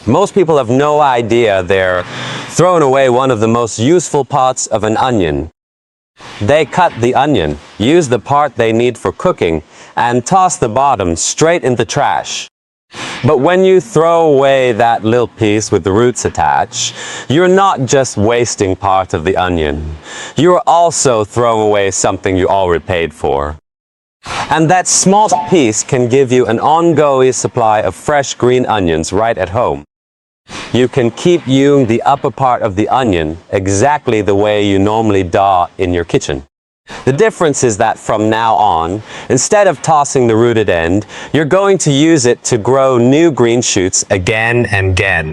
Most people have no idea they're throwing away one of the most useful parts of an onion. They cut the onion, use the part they need for cooking, and toss the bottom straight in the trash. But when you throw away that little piece with the roots attached, you're not just wasting part of the onion. You're also throwing away something you already paid for. And that small piece can give you an ongoing supply of fresh green onions right at home. You can keep using the upper part of the onion exactly the way you normally do in your kitchen. The difference is that from now on, instead of tossing the rooted end, you're going to use it to grow new green shoots again and again.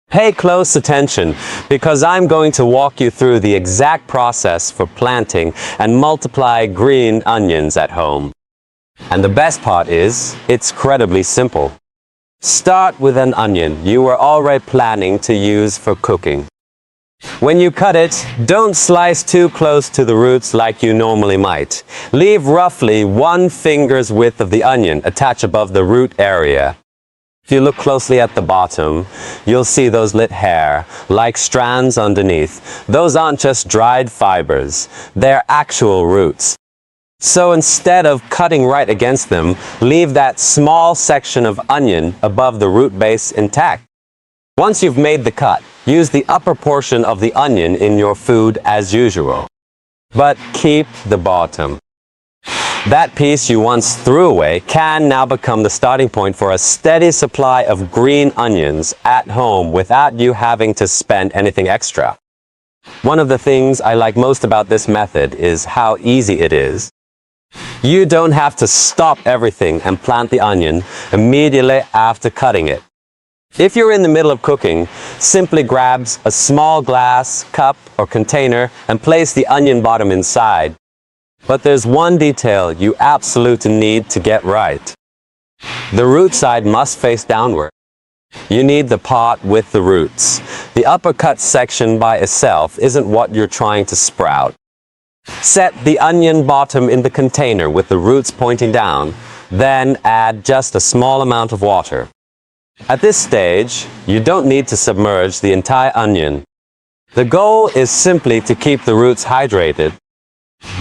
Pay close attention because I'm going to walk you through the exact process for planting and multiply green onions at home. And the best part is, it's incredibly simple. Start with an onion you were already planning to use for cooking. When you cut it, don't slice too close to the roots like you normally might. Leave roughly 1 finger's width of the onion attached above the root area. If you look closely at the bottom, you'll see those lit hair, like strands underneath. Those aren't just dried fibers, they're actual roots. So instead of cutting right against them, leave that small section of onion above the root base intact. Once you've made the cut, use the upper portion of the onion in your food as usual. But keep the bottom. That piece you once threw away can now become the starting point for a steady supply of green onions at home without you having to spend anything extra. One of the things I like most about this method is how easy it is. You don't have to stop everything and plant the onion immediately after cutting it. If you're in the middle of cooking, simply grab a small glass, cup, or container and place the onion bottom inside. But there's one detail you absolutely need to get right. The root side must face downward. You need the pot with the roots. The upper cut section by itself isn't what you're trying to sprout. Set the onion bottom in the container with the roots pointing down, then add just a small amount of water. At this stage, you don't need to submerge the entire onion. The goal is simply to keep the roots hydrated.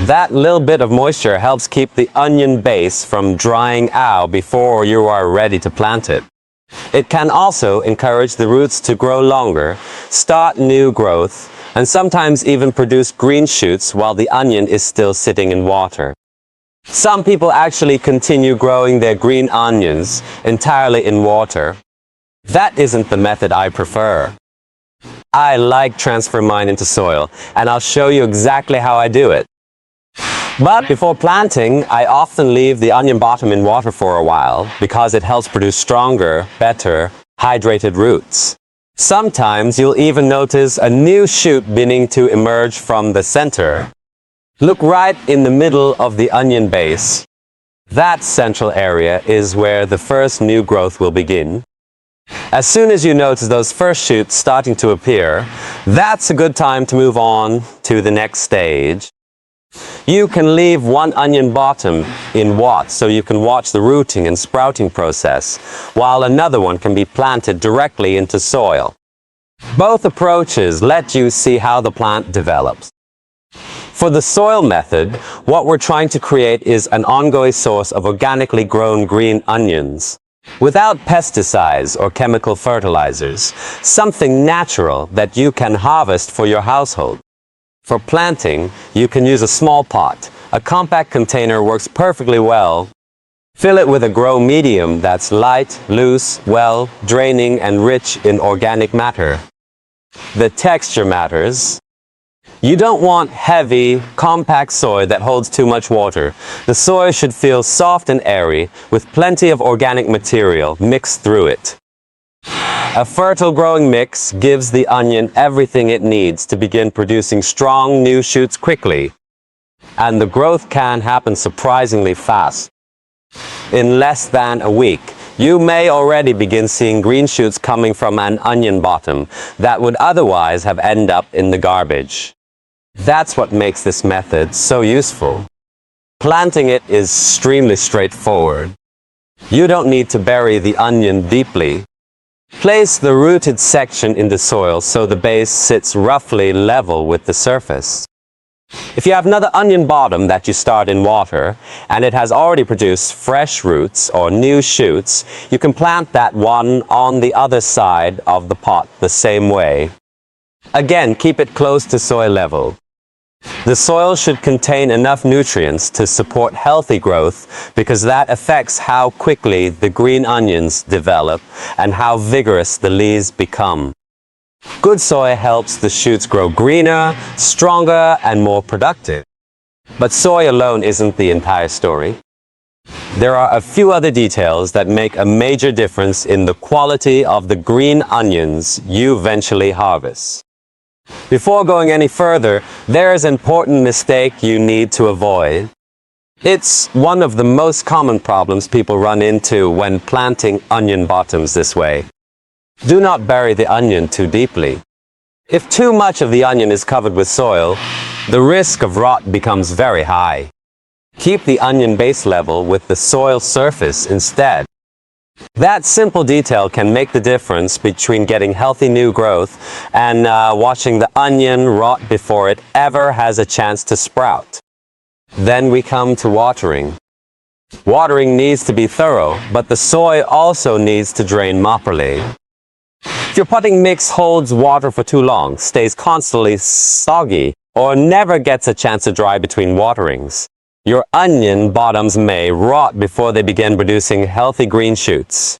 That little bit of moisture helps keep the onion base from drying out before you are ready to plant it. It can also encourage the roots to grow longer, start new growth, and sometimes even produce green shoots while the onion is still sitting in water. Some people actually continue growing their green onions entirely in water. That isn't the method I prefer. I like transferring mine into soil, and I'll show you exactly how I do it. But before planting, I often leave the onion bottom in water for a while because it helps produce stronger, better, hydrated roots. Sometimes you'll even notice a new shoot beginning to emerge from the center. Look right in the middle of the onion base. That central area is where the first new growth will begin. As soon as you notice those first shoots starting to appear, that's a good time to move on to the next stage. You can leave one onion bottom in pots so you can watch the rooting and sprouting process, while another one can be planted directly into soil. Both approaches let you see how the plant develops. For the soil method, what we're trying to create is an ongoing source of organically grown green onions. Without pesticides or chemical fertilizers, something natural that you can harvest for your household. For planting, you can use a small pot. A compact container works perfectly well. Fill it with a grow medium that's light, loose, well, draining, and rich in organic matter. The texture matters. You don't want heavy, compact soil that holds too much water. The soil should feel soft and airy, with plenty of organic material mixed through it. A fertile growing mix gives the onion everything it needs to begin producing strong new shoots quickly. And the growth can happen surprisingly fast. In less than a week, you may already begin seeing green shoots coming from an onion bottom that would otherwise have ended up in the garbage. That's what makes this method so useful. Planting it is extremely straightforward. You don't need to bury the onion deeply. Place the rooted section in the soil so the base sits roughly level with the surface. If you have another onion bottom that you start in water and it has already produced fresh roots or new shoots, you can plant that one on the other side of the pot the same way. Again, keep it close to soil level. The soil should contain enough nutrients to support healthy growth because that affects how quickly the green onions develop and how vigorous the leaves become. Good soil helps the shoots grow greener, stronger, and more productive. But soil alone isn't the entire story. There are a few other details that make a major difference in the quality of the green onions you eventually harvest. Before going any further, there is an important mistake you need to avoid. It's one of the most common problems people run into when planting onion bottoms this way. Do not bury the onion too deeply. If too much of the onion is covered with soil, the risk of rot becomes very high. Keep the onion base level with the soil surface instead. That simple detail can make the difference between getting healthy new growth and watching the onion rot before it ever has a chance to sprout. Then we come to watering. Watering needs to be thorough, but the soil also needs to drain properly. If your potting mix holds water for too long, stays constantly soggy, or never gets a chance to dry between waterings, your onion bottoms may rot before they begin producing healthy green shoots.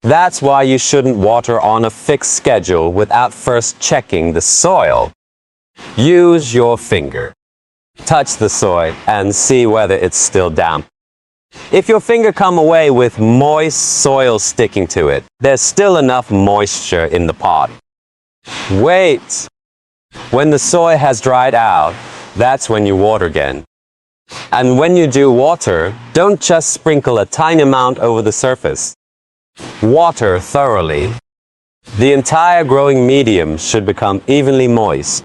That's why you shouldn't water on a fixed schedule without first checking the soil. Use your finger. Touch the soil and see whether it's still damp. If your finger comes away with moist soil sticking to it, there's still enough moisture in the pot. Wait! When the soil has dried out, that's when you water again. And when you do water, don't just sprinkle a tiny amount over the surface. Water thoroughly. The entire growing medium should become evenly moist.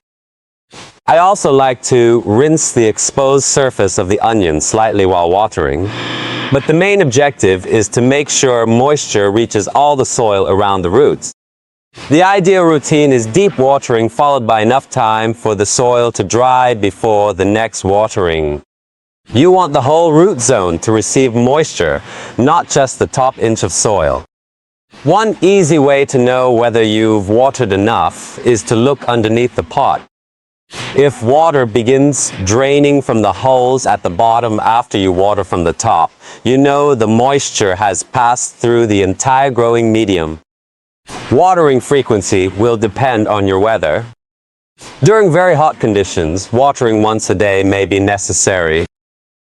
I also like to rinse the exposed surface of the onion slightly while watering, but the main objective is to make sure moisture reaches all the soil around the roots. The ideal routine is deep watering followed by enough time for the soil to dry before the next watering. You want the whole root zone to receive moisture, not just the top inch of soil. One easy way to know whether you've watered enough is to look underneath the pot. If water begins draining from the holes at the bottom after you water from the top, you know the moisture has passed through the entire growing medium. Watering frequency will depend on your weather. During very hot conditions, watering once a day may be necessary.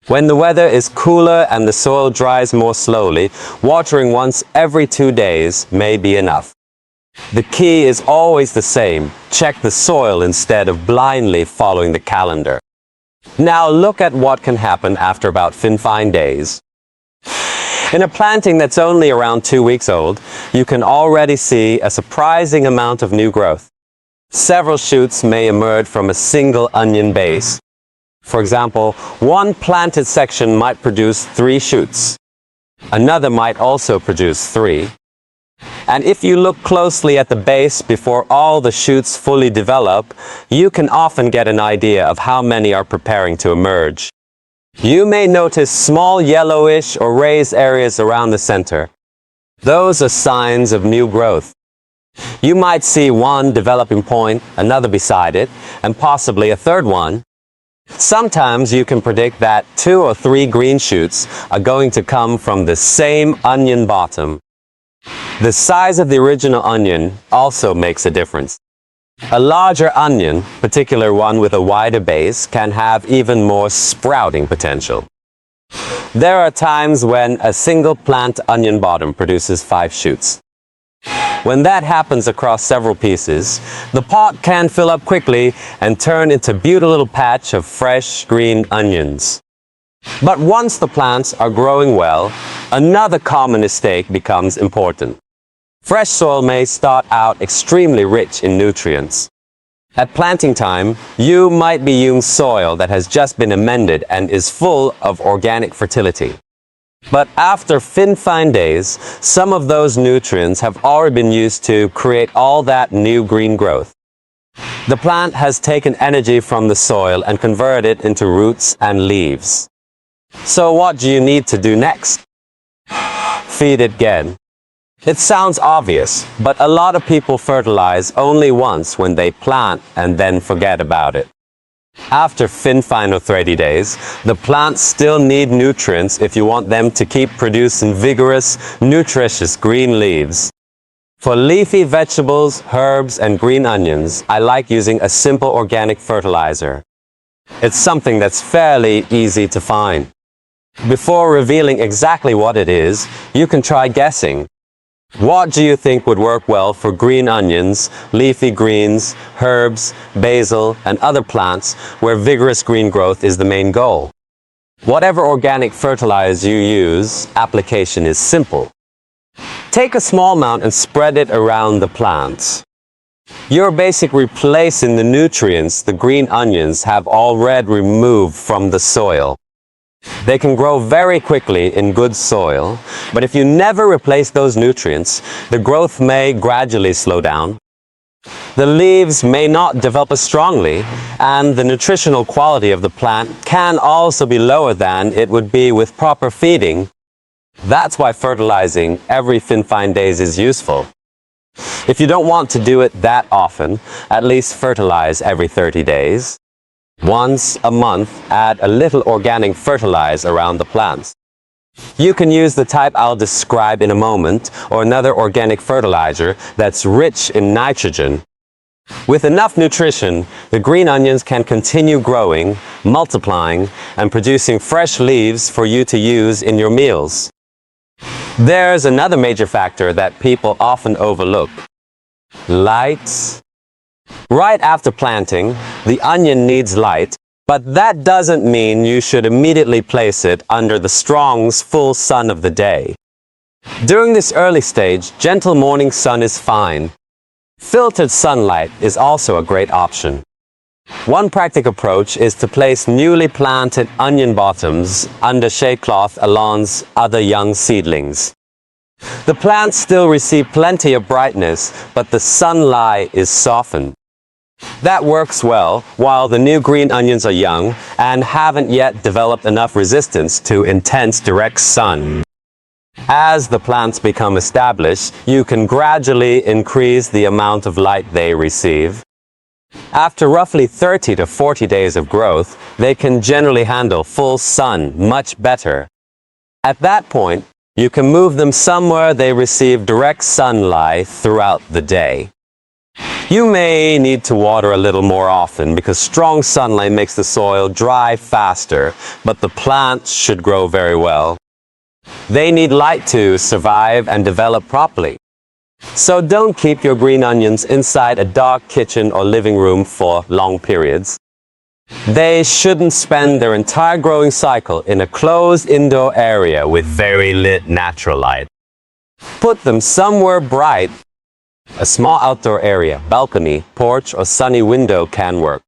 When the weather is cooler and the soil dries more slowly, watering once every 2 days may be enough. The key is always the same. Check the soil instead of blindly following the calendar. Now look at what can happen after about 15 days. In a planting that's only around 2 weeks old, you can already see a surprising amount of new growth. Several shoots may emerge from a single onion base. For example, one planted section might produce 3 shoots. Another might also produce 3. And if you look closely at the base before all the shoots fully develop, you can often get an idea of how many are preparing to emerge. You may notice small yellowish or raised areas around the center. Those are signs of new growth. You might see one developing point, another beside it, and possibly a third one. Sometimes you can predict that 2 or 3 green shoots are going to come from the same onion bottom. The size of the original onion also makes a difference. A larger onion, particularly one with a wider base, can have even more sprouting potential. There are times when a single plant onion bottom produces 5 shoots. When that happens across several pieces, the pot can fill up quickly and turn into a beautiful little patch of fresh green onions. But once the plants are growing well, another common mistake becomes important. Fresh soil may start out extremely rich in nutrients. At planting time, you might be using soil that has just been amended and is full of organic fertility. But after fine days, some of those nutrients have already been used to create all that new green growth. The plant has taken energy from the soil and converted it into roots and leaves. So what do you need to do next? Feed it again. It sounds obvious, but a lot of people fertilize only once when they plant and then forget about it. After fine or 30 days, the plants still need nutrients if you want them to keep producing vigorous, nutritious green leaves. For leafy vegetables, herbs, and green onions, I like using a simple organic fertilizer. It's something that's fairly easy to find. Before revealing exactly what it is, you can try guessing. What do you think would work well for green onions, leafy greens, herbs, basil, and other plants where vigorous green growth is the main goal? Whatever organic fertilizer you use, application is simple. Take a small amount and spread it around the plants. You're basically replacing the nutrients the green onions have already removed from the soil. They can grow very quickly in good soil, but if you never replace those nutrients, the growth may gradually slow down. The leaves may not develop as strongly, and the nutritional quality of the plant can also be lower than it would be with proper feeding. That's why fertilizing every fine days is useful. If you don't want to do it that often, at least fertilize every 30 days. Once a month, add a little organic fertilizer around the plants. You can use the type I'll describe in a moment, or another organic fertilizer that's rich in nitrogen. With enough nutrition, the green onions can continue growing, multiplying, and producing fresh leaves for you to use in your meals. There's another major factor that people often overlook: light. Right after planting, the onion needs light, but that doesn't mean you should immediately place it under the strong, full sun of the day. During this early stage, gentle morning sun is fine. Filtered sunlight is also a great option. One practical approach is to place newly planted onion bottoms under shade cloth alongside other young seedlings. The plants still receive plenty of brightness, but the sunlight is softened. That works well while the new green onions are young and haven't yet developed enough resistance to intense direct sun. As the plants become established, you can gradually increase the amount of light they receive. After roughly 30 to 40 days of growth, they can generally handle full sun much better. At that point, you can move them somewhere they receive direct sunlight throughout the day. You may need to water a little more often because strong sunlight makes the soil dry faster, but the plants should grow very well. They need light to survive and develop properly. So don't keep your green onions inside a dark kitchen or living room for long periods. They shouldn't spend their entire growing cycle in a closed indoor area with very lit natural light. Put them somewhere bright. A small outdoor area, balcony, porch, or sunny window can work.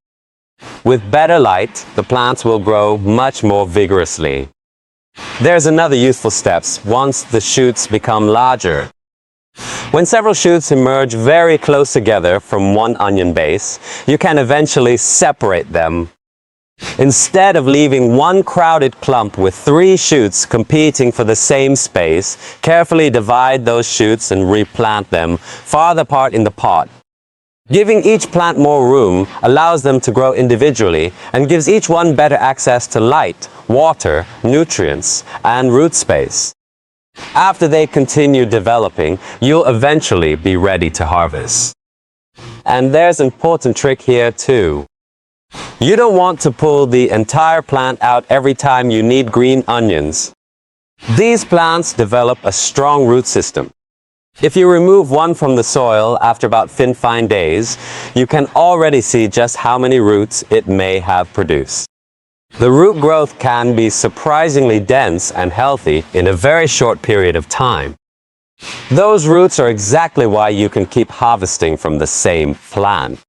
With better light, the plants will grow much more vigorously. There's another useful step once the shoots become larger. When several shoots emerge very close together from one onion base, you can eventually separate them. Instead of leaving one crowded clump with 3 shoots competing for the same space, carefully divide those shoots and replant them farther apart in the pot. Giving each plant more room allows them to grow individually and gives each one better access to light, water, nutrients, and root space. After they continue developing, you'll eventually be ready to harvest. And there's an important trick here too. You don't want to pull the entire plant out every time you need green onions. These plants develop a strong root system. If you remove one from the soil after about fine days, you can already see just how many roots it may have produced. The root growth can be surprisingly dense and healthy in a very short period of time. Those roots are exactly why you can keep harvesting from the same plant.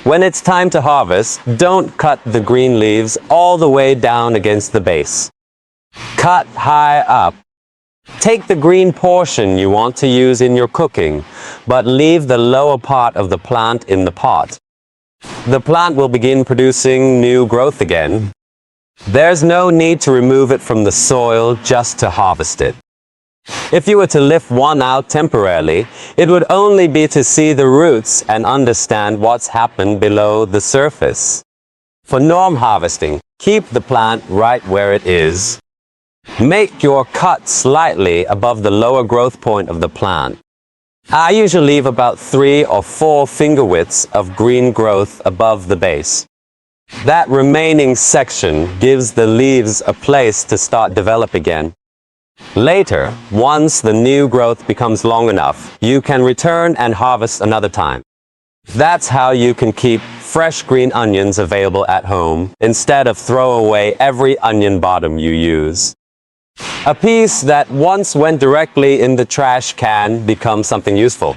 When it's time to harvest, don't cut the green leaves all the way down against the base. Cut high up. Take the green portion you want to use in your cooking, but leave the lower part of the plant in the pot. The plant will begin producing new growth again. There's no need to remove it from the soil just to harvest it. If you were to lift one out temporarily, it would only be to see the roots and understand what's happened below the surface. For norm harvesting, keep the plant right where it is. Make your cut slightly above the lower growth point of the plant. I usually leave about 3 or 4 finger widths of green growth above the base. That remaining section gives the leaves a place to start develop again. Later, once the new growth becomes long enough, you can return and harvest another time. That's how you can keep fresh green onions available at home instead of throw away every onion bottom you use. A piece that once went directly in the trash can becomes something useful.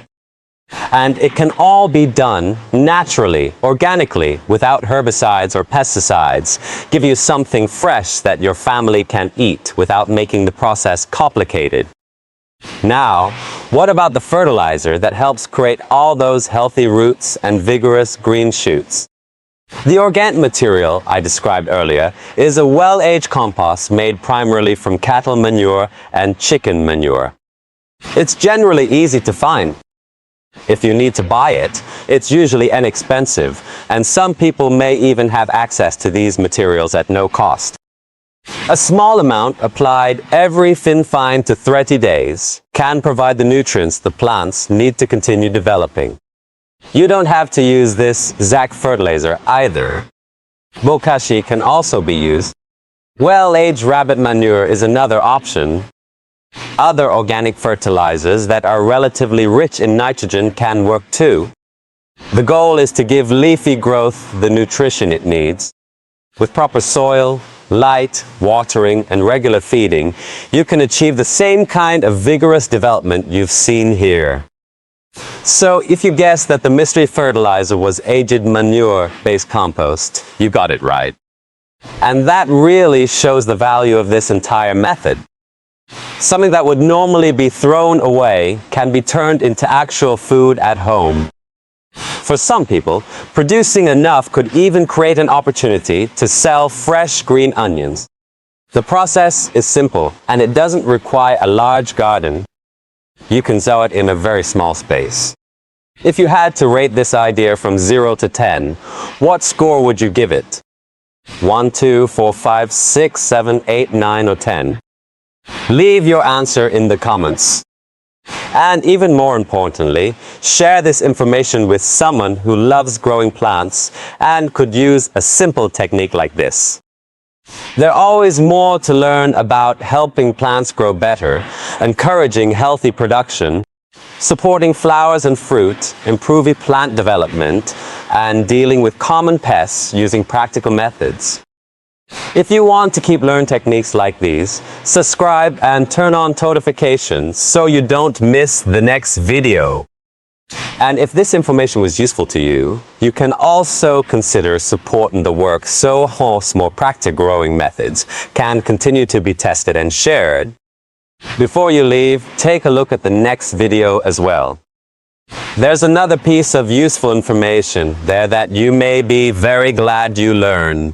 And it can all be done naturally, organically, without herbicides or pesticides. Give you something fresh that your family can eat without making the process complicated. Now, what about the fertilizer that helps create all those healthy roots and vigorous green shoots? The organic material I described earlier is a well-aged compost made primarily from cattle manure and chicken manure. It's generally easy to find. If you need to buy it, it's usually inexpensive, and some people may even have access to these materials at no cost. A small amount applied every 15 to 30 days can provide the nutrients the plants need to continue developing. You don't have to use this exact fertilizer either. Bokashi can also be used. Well-aged rabbit manure is another option. Other organic fertilizers that are relatively rich in nitrogen can work too. The goal is to give leafy growth the nutrition it needs. With proper soil, light, watering, and regular feeding, you can achieve the same kind of vigorous development you've seen here. So if you guessed that the mystery fertilizer was aged manure-based compost, you got it right. And that really shows the value of this entire method. Something that would normally be thrown away can be turned into actual food at home. For some people, producing enough could even create an opportunity to sell fresh green onions. The process is simple, and it doesn't require a large garden. You can sow it in a very small space. If you had to rate this idea from 0 to 10, what score would you give it? 1, 2, 4, 5, 6, 7, 8, 9, or 10? Leave your answer in the comments. And even more importantly, share this information with someone who loves growing plants and could use a simple technique like this. There's always more to learn about helping plants grow better, encouraging healthy production, supporting flowers and fruit, improving plant development, and dealing with common pests using practical methods. If you want to keep learning techniques like these, subscribe and turn on notifications so you don't miss the next video. And if this information was useful to you, you can also consider supporting the work so more practical growing methods can continue to be tested and shared. Before you leave, take a look at the next video as well. There's another piece of useful information there that you may be very glad you learned.